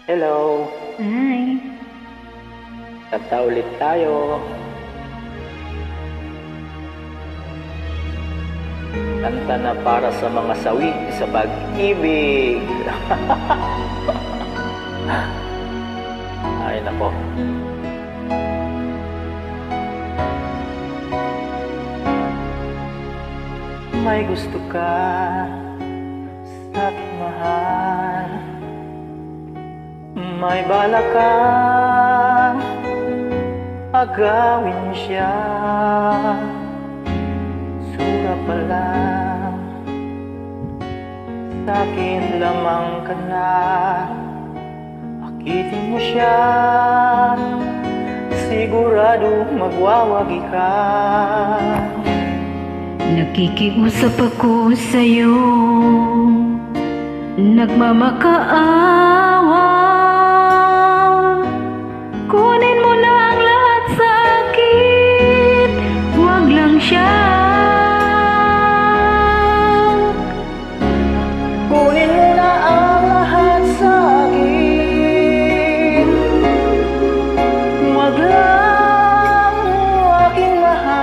Hello, Hi. kanta ulit tayo. Kanta na para sa mga sawi sa pag-ibig. Ay nako. May gusto ka sa aking mahal, may bala kang agawin siya. Sura pa lang, sa'kin lamang ka na. Akitin mo siya, sigurado magwawagi ka. Nakikiusap ako sa'yo, nagmamakaawa. Kunin mo na ang lahat sa akin, huwag lang siya. Kunin mo na ang lahat sa akin, huwag lang aking mahal.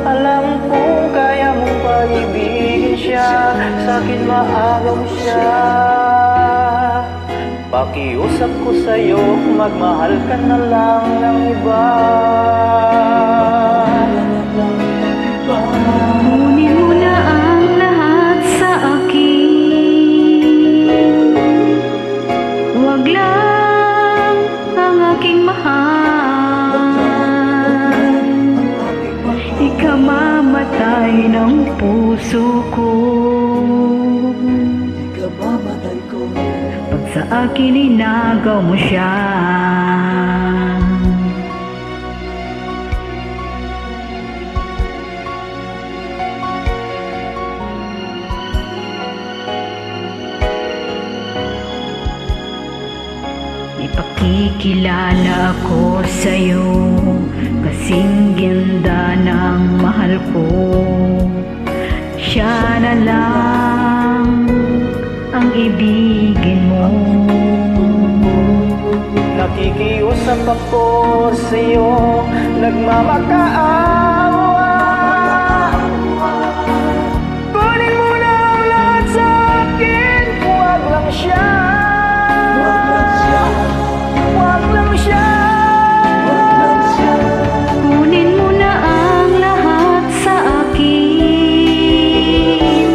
Alam kong kaya mong paibigin siya, sa'kin maagaw siya. Pakiusap ko sa'yo, magmahal ka na lang ng iba. Kunin mo na ang lahat sa akin, huwag lang ang aking mahal. Ikamamatay ng puso ko, pag sa akin inagaw mo siya. Ipakikilala ako sa'yo, kasing ganda ng mahal ko. Siya na lang ang ibigin mo. Nakikiusap ako sa'yo, nagmamakaawa. Kunin mo na ang lahat sa akin, huwag lang siya. Huwag lang siya. Kunin mo na ang lahat sa akin,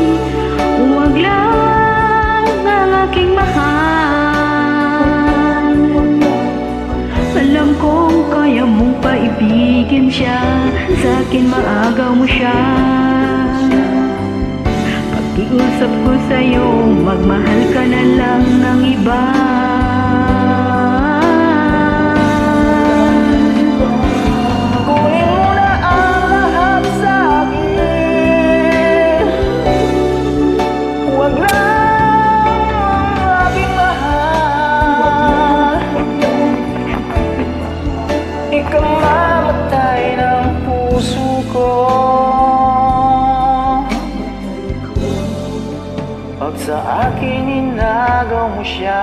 huwag lang ang aking mahal. Alam kong kaya mong paibigin siya, sa'kin maagaw mo siya. Pakiusap ko sa'yo, magmahal ka na lang ng iba. Kunin mo na ang lahat sa akin, huwag lang ang aking mahal. Ikamamatay ng puso ko, pag sa akin inagaw mo siya.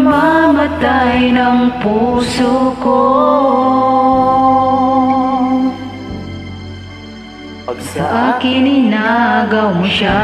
Ikamamatay ng puso ko, Pag sa akin inagaw mo siya.